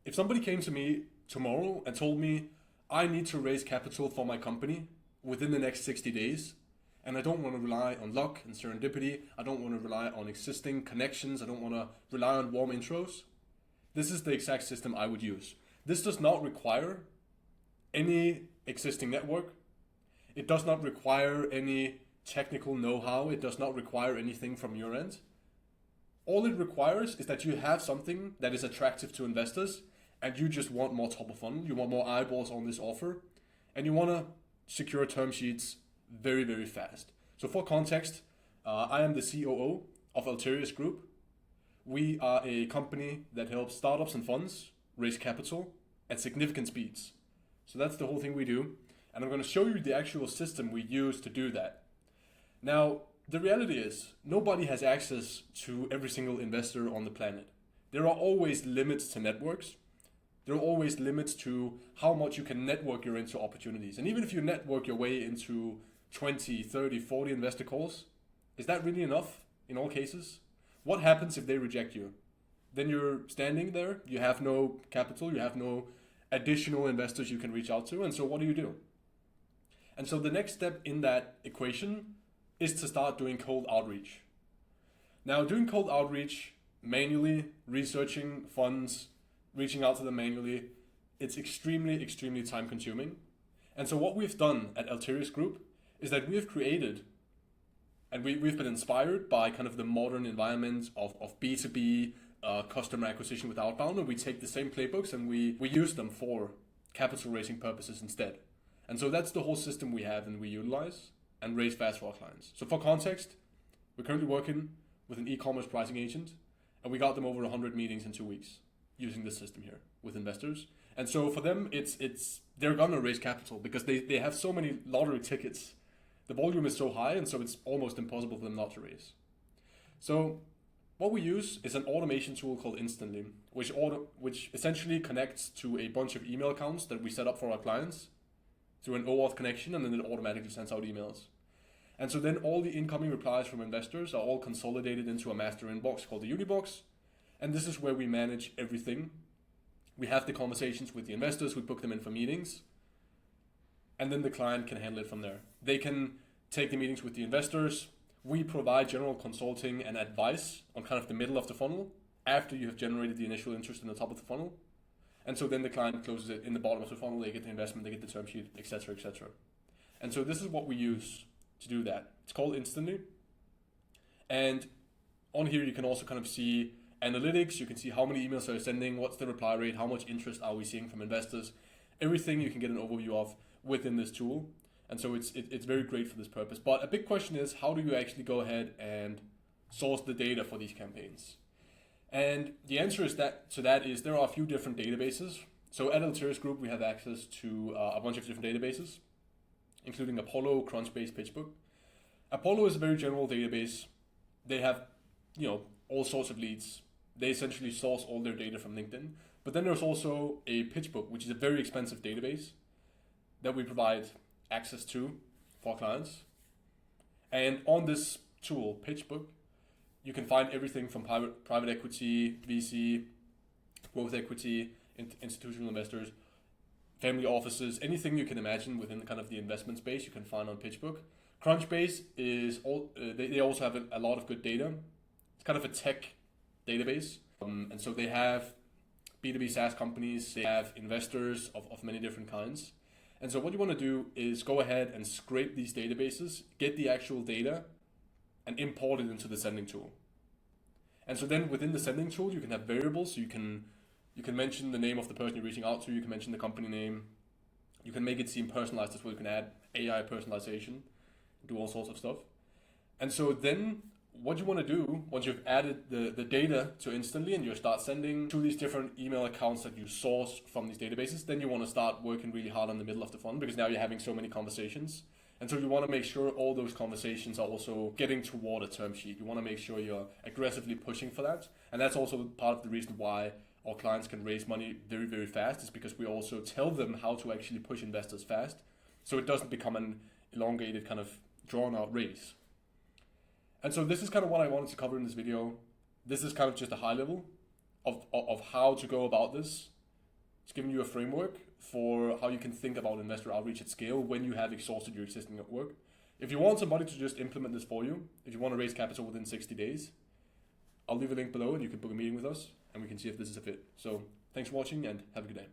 If somebody came to me tomorrow and told me I need to raise capital for my company within the next 60 days, and I don't want to rely on luck and serendipity, I don't want to rely on existing connections, I don't want to rely on warm intros, this is the exact system I would use. This does not require any existing network. It does not require any technical know-how. It does not require anything from your end. All it requires is that you have something that is attractive to investors and you just want more top of funnel, you want more eyeballs on this offer, and you want to secure term sheets very, very fast. So for context, I am the COO of Alterius Group. We are a company that helps startups and funds raise capital at significant speeds. So that's the whole thing we do. And I'm going to show you the actual system we use to do that. Now, the reality is nobody has access to every single investor on the planet. There are always limits to networks. There are always limits to how much you can network your into opportunities. And even if you network your way into 20, 30, 40 investor calls, is that really enough in all cases? What happens if they reject you? Then you're standing there, you have no capital, you have no additional investors you can reach out to, and so what do? And so the next step in that equation is to start doing cold outreach. Now, doing cold outreach manually, researching funds, reaching out to them manually, it's extremely, extremely time consuming. And so what we've done at Alterius Group is that we've created, and we've been inspired by kind of the modern environment of B2B customer acquisition with outbound, and we take the same playbooks and we use them for capital raising purposes instead. And so that's the whole system we have and we utilize and raise fast for our clients. So for context, we're currently working with an e-commerce pricing agent, and we got them over 100 meetings in 2 weeks using this system here with investors. And so for them, it's they're gonna raise capital because they have so many lottery tickets. The volume is so high, and so it's almost impossible for them not to raise. So what we use is an automation tool called Instantly, which essentially connects to a bunch of email accounts that we set up for our clients through an OAuth connection, and then it automatically sends out emails. And so then all the incoming replies from investors are all consolidated into a master inbox called the Unibox. And this is where we manage everything. We have the conversations with the investors, we book them in for meetings, and then the client can handle it from there. They can take the meetings with the investors. We provide general consulting and advice on kind of the middle of the funnel after you have generated the initial interest in the top of the funnel. And so then the client closes it in the bottom of the funnel, they get the investment, they get the term sheet, etc., etc. And so this is what we use to do that. It's called Instantly. And on here you can also kind of see analytics, you can see how many emails are you sending, what's the reply rate, how much interest are we seeing from investors, everything you can get an overview of within this tool. And so it's very great for this purpose. But a big question is, how do you actually go ahead and source the data for these campaigns? And the answer is that there are a few different databases. So at Alterius Group, we have access to a bunch of different databases, including Apollo, Crunchbase, PitchBook. Apollo is a very general database. They have, all sorts of leads. They essentially source all their data from LinkedIn. But then there's also a PitchBook, which is a very expensive database that we provide access to for clients. And on this tool, PitchBook, you can find everything from private equity, VC, growth equity, institutional investors, family offices, anything you can imagine within kind of the investment space you can find on PitchBook. Crunchbase is they also have a lot of good data. It's kind of a tech database. And so they have B2B SaaS companies, they have investors of many different kinds. And so what you want to do is go ahead and scrape these databases, get the actual data, and import it into the sending tool. And so then within the sending tool, you can have variables. So you can mention the name of the person you're reaching out to. You can mention the company name. You can make it seem personalized as well. You can add AI personalization, do all sorts of stuff. And so then what you want to do once you've added the data to Instantly and you start sending to these different email accounts that you source from these databases, then you want to start working really hard on the middle of the funnel because now you're having so many conversations. And so you want to make sure all those conversations are also getting toward a term sheet. You want to make sure you're aggressively pushing for that. And that's also part of the reason why our clients can raise money very, very fast, is because we also tell them how to actually push investors fast. So it doesn't become an elongated kind of drawn out race. And so this is kind of what I wanted to cover in this video. This is kind of just a high level of how to go about this. It's giving you a framework for how you can think about investor outreach at scale when you have exhausted your existing network. If you want somebody to just implement this for you, if you want to raise capital within 60 days, I'll leave a link below and you can book a meeting with us and we can see if this is a fit. So thanks for watching and have a good day.